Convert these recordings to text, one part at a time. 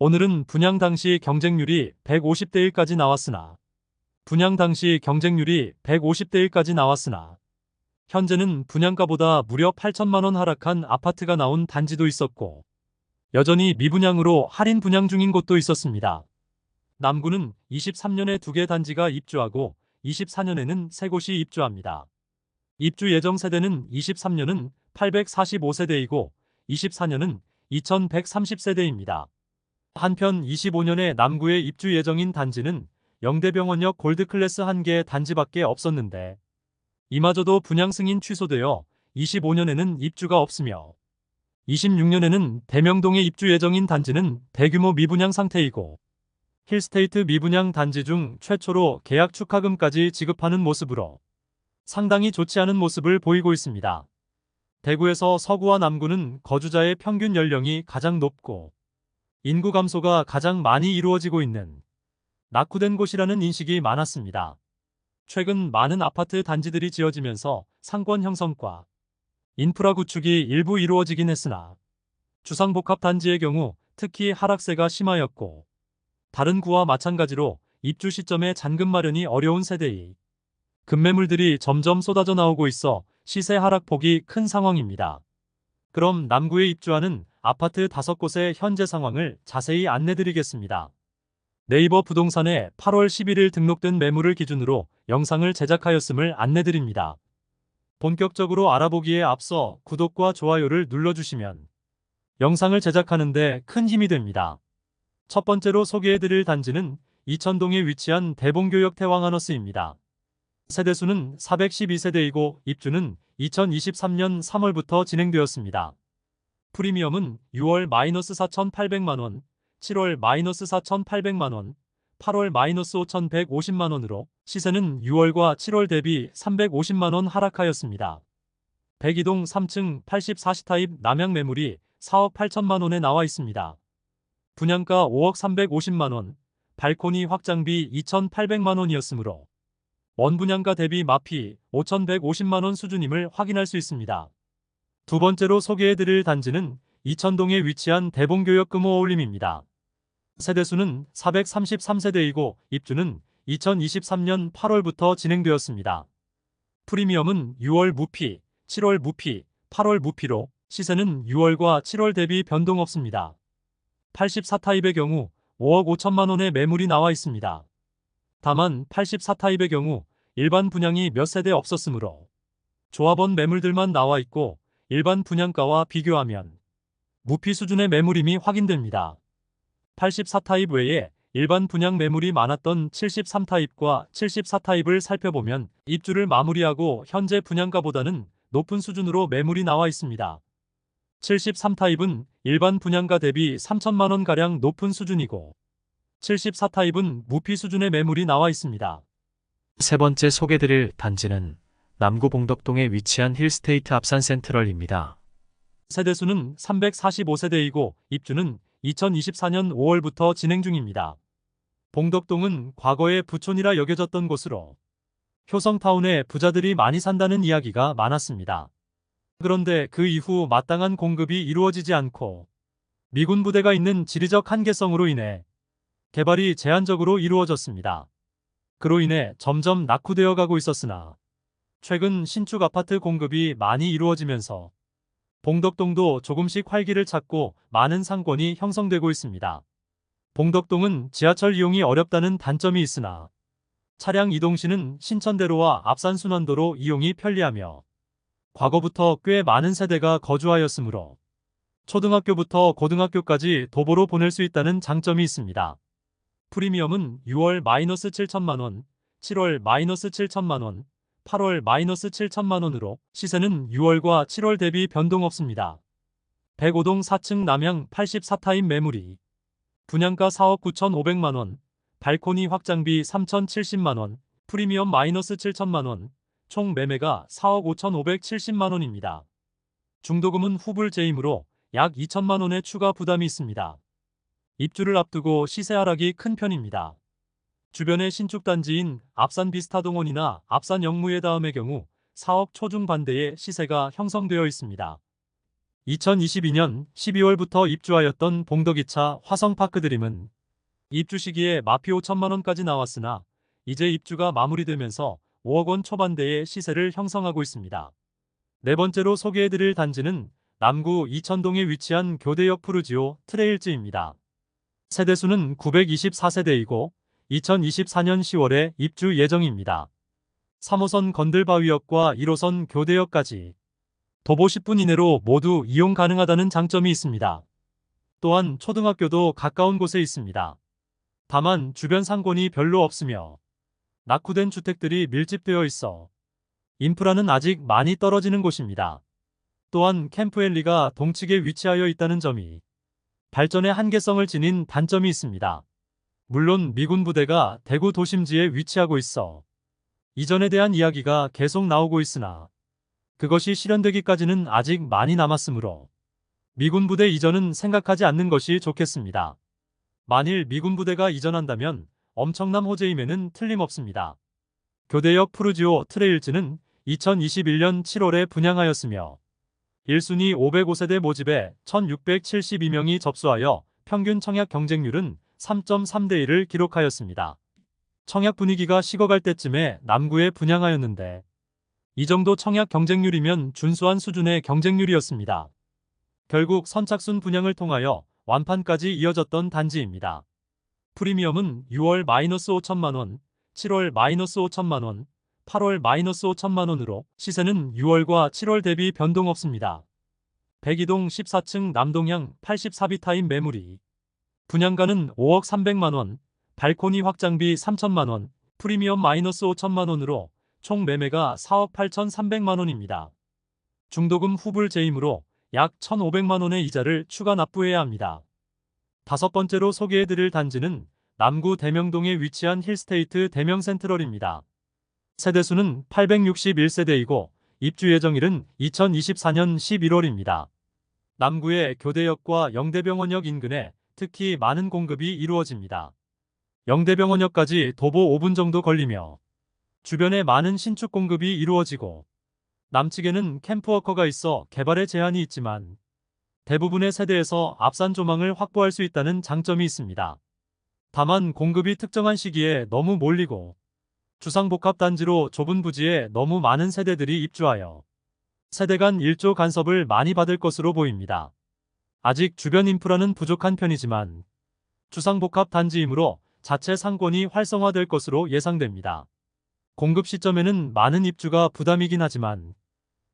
오늘은 분양 당시 경쟁률이 150대 1까지 나왔으나 현재는 분양가보다 무려 8천만 원 하락한 아파트가 나온 단지도 있었고 여전히 미분양으로 할인 분양 중인 곳도 있었습니다. 남구는 23년에 2개 단지가 입주하고 24년에는 3곳이 입주합니다. 입주 예정 세대는 23년은 845세대이고 24년은 2130세대입니다. 한편 25년에 남구에 입주 예정인 단지는 영대병원역 골드클래스 1개 단지밖에 없었는데 이마저도 분양 승인 취소되어 25년에는 입주가 없으며 26년에는 대명동에 입주 예정인 단지는 대규모 미분양 상태이고 힐스테이트 미분양 단지 중 최초로 계약 축하금까지 지급하는 모습으로 상당히 좋지 않은 모습을 보이고 있습니다. 대구에서 서구와 남구는 거주자의 평균 연령이 가장 높고 인구 감소가 가장 많이 이루어지고 있는 낙후된 곳이라는 인식이 많았습니다. 최근 많은 아파트 단지들이 지어지면서 상권 형성과 인프라 구축이 일부 이루어지긴 했으나 주상복합단지의 경우 특히 하락세가 심하였고 다른 구와 마찬가지로 입주 시점에 잔금 마련이 어려운 세대의 급매물들이 점점 쏟아져 나오고 있어 시세 하락폭이 큰 상황입니다. 그럼 남구에 입주하는 아파트 5곳의 현재 상황을 자세히 안내드리겠습니다. 네이버 부동산에 8월 11일 등록된 매물을 기준으로 영상을 제작하였음을 안내드립니다. 본격적으로 알아보기에 앞서 구독과 좋아요를 눌러주시면 영상을 제작하는 데 큰 힘이 됩니다. 첫 번째로 소개해드릴 단지는 이천동에 위치한 대봉교역 태왕하너스입니다. 세대수는 412세대이고 입주는 2023년 3월부터 진행되었습니다. 프리미엄은 6월 -4,800만원, 7월 -4,800만원, 8월 -5,150만원으로 시세는 6월과 7월 대비 350만원 하락하였습니다. 102동 3층 84시 타입 남양 매물이 4억 8천만원에 나와 있습니다. 분양가 5억 350만원, 발코니 확장비 2,800만원이었으므로 원분양가 대비 마피 5,150만원 수준임을 확인할 수 있습니다. 두 번째로 소개해드릴 단지는 이천동에 위치한 대봉교역 금호어울림입니다. 세대수는 433세대이고 입주는 2023년 8월부터 진행되었습니다. 프리미엄은 6월 무피, 7월 무피, 8월 무피로 시세는 6월과 7월 대비 변동 없습니다. 84타입의 경우 5억 5천만원의 매물이 나와 있습니다. 다만 84타입의 경우 일반 분양이 몇 세대 없었으므로 조합원 매물들만 나와 있고 일반 분양가와 비교하면 무피 수준의 매물임이 확인됩니다. 84타입 외에 일반 분양 매물이 많았던 73타입과 74타입을 살펴보면 입주를 마무리하고 현재 분양가보다는 높은 수준으로 매물이 나와 있습니다. 73타입은 일반 분양가 대비 3천만원가량 높은 수준이고 74타입은 무피 수준의 매물이 나와 있습니다. 세 번째 소개드릴 단지는 남구 봉덕동에 위치한 힐스테이트 앞산센트럴입니다. 세대수는 345세대이고 입주는 2024년 5월부터 진행 중입니다. 봉덕동은 과거에 부촌이라 여겨졌던 곳으로 효성타운에 부자들이 많이 산다는 이야기가 많았습니다. 그런데 그 이후 마땅한 공급이 이루어지지 않고 미군 부대가 있는 지리적 한계성으로 인해 개발이 제한적으로 이루어졌습니다. 그로 인해 점점 낙후되어 가고 있었으나 최근 신축 아파트 공급이 많이 이루어지면서 봉덕동도 조금씩 활기를 찾고 많은 상권이 형성되고 있습니다. 봉덕동은 지하철 이용이 어렵다는 단점이 있으나 차량 이동 시는 신천대로와 압산순환도로 이용이 편리하며 과거부터 꽤 많은 세대가 거주하였으므로 초등학교부터 고등학교까지 도보로 보낼 수 있다는 장점이 있습니다. 프리미엄은 6월 -7천만원, 7월 -7천만원, 8월 -7천만원으로 시세는 6월과 7월 대비 변동 없습니다. 105동 4층 남양 84타입 매물이 분양가 4억 9,500만원, 발코니 확장비 3,070만원, 프리미엄 -7천만원, 총 매매가 4억 5,570만원입니다. 중도금은 후불제이므로 약 2천만원의 추가 부담이 있습니다. 입주를 앞두고 시세 하락이 큰 편입니다. 주변의 신축단지인 압산 비스타동원이나 압산 영무예 다음의 경우 4억 초중반대의 시세가 형성되어 있습니다. 2022년 12월부터 입주하였던 봉덕이차 화성파크드림은 입주 시기에 마피 5천만 원까지 나왔으나 이제 입주가 마무리되면서 5억 원 초반대의 시세를 형성하고 있습니다. 네 번째로 소개해드릴 단지는 남구 이천동에 위치한 교대역 푸르지오 트레일즈입니다. 세대수는 924세대이고 2024년 10월에 입주 예정입니다. 3호선 건들바위역과 1호선 교대역까지 도보 10분 이내로 모두 이용 가능하다는 장점이 있습니다. 또한 초등학교도 가까운 곳에 있습니다. 다만 주변 상권이 별로 없으며 낙후된 주택들이 밀집되어 있어 인프라는 아직 많이 떨어지는 곳입니다. 또한 캠프엘리가 동측에 위치하여 있다는 점이 발전의 한계성을 지닌 단점이 있습니다. 물론 미군 부대가 대구 도심지에 위치하고 있어 이전에 대한 이야기가 계속 나오고 있으나 그것이 실현되기까지는 아직 많이 남았으므로 미군 부대 이전은 생각하지 않는 것이 좋겠습니다. 만일 미군 부대가 이전한다면 엄청난 호재임에는 틀림없습니다. 교대역 푸르지오 트레일즈는 2021년 7월에 분양하였으며 1순위 505세대 모집에 1672명이 접수하여 평균 청약 경쟁률은 3.3대 1을 기록하였습니다. 청약 분위기가 식어갈 때쯤에 남구에 분양하였는데 이 정도 청약 경쟁률이면 준수한 수준의 경쟁률이었습니다. 결국 선착순 분양을 통하여 완판까지 이어졌던 단지입니다. 프리미엄은 6월 -5천만 원, 7월 -5천만 원, 8월 -5천만 원으로 시세는 6월과 7월 대비 변동 없습니다. 백이동 14층 남동향 84비타임 매물이 분양가는 5억 300만 원, 발코니 확장비 3천만 원, 프리미엄 -5천만 원으로 총 매매가 4억 8,300만 원입니다. 중도금 후불 제임으로 약 1,500만 원의 이자를 추가 납부해야 합니다. 다섯 번째로 소개해드릴 단지는 남구 대명동에 위치한 힐스테이트 대명센트럴입니다. 세대수는 861세대이고 입주 예정일은 2024년 11월입니다. 남구의 교대역과 영대병원역 인근에 특히 많은 공급이 이루어집니다. 영대병원역까지 도보 5분 정도 걸리며 주변에 많은 신축 공급이 이루어지고 남측에는 캠프워커가 있어 개발에 제한이 있지만 대부분의 세대에서 앞산 조망을 확보할 수 있다는 장점이 있습니다. 다만 공급이 특정한 시기에 너무 몰리고 주상복합단지로 좁은 부지에 너무 많은 세대들이 입주하여 세대 간 일조 간섭을 많이 받을 것으로 보입니다. 아직 주변 인프라는 부족한 편이지만 주상복합단지이므로 자체 상권이 활성화될 것으로 예상됩니다. 공급 시점에는 많은 입주가 부담이긴 하지만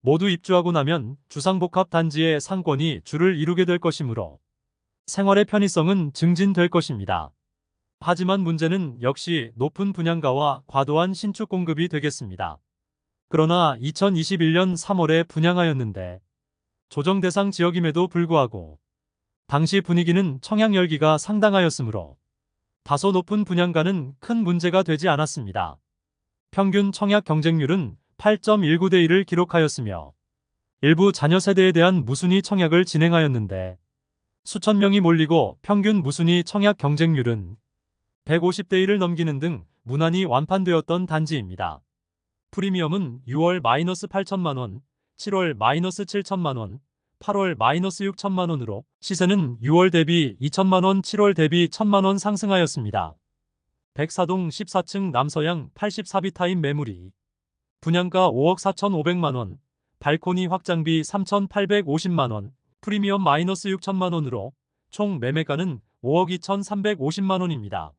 모두 입주하고 나면 주상복합 단지의 상권이 줄을 이루게 될 것이므로 생활의 편의성은 증진될 것입니다. 하지만 문제는 역시 높은 분양가와 과도한 신축 공급이 되겠습니다. 그러나 2021년 3월에 분양하였는데 조정 대상 지역임에도 불구하고 당시 분위기는 청약 열기가 상당하였으므로 다소 높은 분양가는 큰 문제가 되지 않았습니다. 평균 청약 경쟁률은 8.19대 1을 기록하였으며 일부 자녀 세대에 대한 무순위 청약을 진행하였는데 수천 명이 몰리고 평균 무순위 청약 경쟁률은 150대 1을 넘기는 등 무난히 완판되었던 단지입니다. 프리미엄은 6월 -8천만 원, 7월 -7천만 원, 8월 -6천만 원으로 시세는 6월 대비 2천만 원, 7월 대비 1천만 원 상승하였습니다. 백사동 14층 남서양 84비타임 매물이 분양가 5억 4,500만 원, 발코니 확장비 3,850만 원, 프리미엄 -6천만 원으로 총 매매가는 5억 2,350만 원입니다.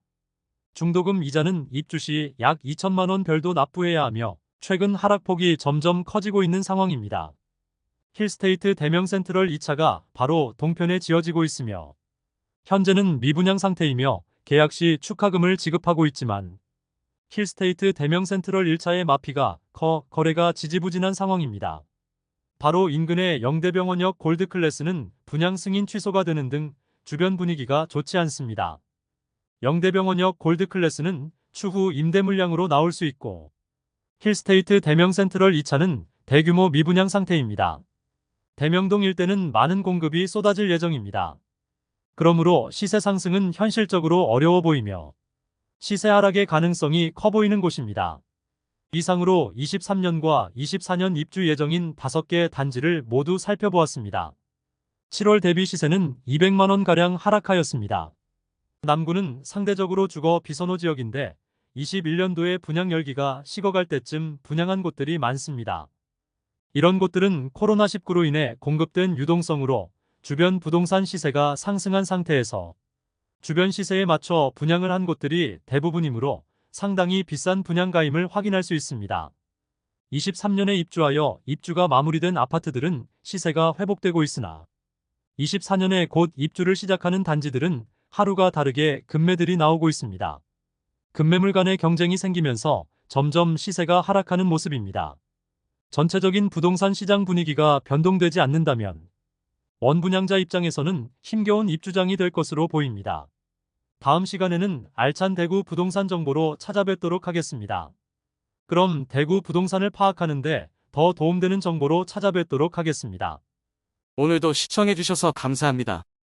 중도금 이자는 입주 시 약 2천만 원 별도 납부해야 하며 최근 하락폭이 점점 커지고 있는 상황입니다. 힐스테이트 대명센트럴 2차가 바로 동편에 지어지고 있으며 현재는 미분양 상태이며 계약 시 축하금을 지급하고 있지만 힐스테이트 대명센트럴 1차의 마피가 거래가 지지부진한 상황입니다. 바로 인근의 영대병원역 골드클래스는 분양 승인 취소가 되는 등 주변 분위기가 좋지 않습니다. 영대병원역 골드클래스는 추후 임대 물량으로 나올 수 있고 힐스테이트 대명센트럴 2차는 대규모 미분양 상태입니다. 대명동 일대는 많은 공급이 쏟아질 예정입니다. 그러므로 시세 상승은 현실적으로 어려워 보이며 시세 하락의 가능성이 커 보이는 곳입니다. 이상으로 23년과 24년 입주 예정인 5개 단지를 모두 살펴보았습니다. 7월 대비 시세는 200만 원가량 하락하였습니다. 남구는 상대적으로 주거 비선호 지역인데 21년도에 분양 열기가 식어갈 때쯤 분양한 곳들이 많습니다. 이런 곳들은 코로나19로 인해 공급된 유동성으로 주변 부동산 시세가 상승한 상태에서 주변 시세에 맞춰 분양을 한 곳들이 대부분이므로 상당히 비싼 분양가임을 확인할 수 있습니다. 23년에 입주하여 입주가 마무리된 아파트들은 시세가 회복되고 있으나 24년에 곧 입주를 시작하는 단지들은 하루가 다르게 급매들이 나오고 있습니다. 급매물 간의 경쟁이 생기면서 점점 시세가 하락하는 모습입니다. 전체적인 부동산 시장 분위기가 변동되지 않는다면 원분양자 입장에서는 힘겨운 입주장이 될 것으로 보입니다. 다음 시간에는 알찬 대구 부동산 정보로 찾아뵙도록 하겠습니다. 그럼 대구 부동산을 파악하는데 더 도움되는 정보로 찾아뵙도록 하겠습니다. 오늘도 시청해주셔서 감사합니다.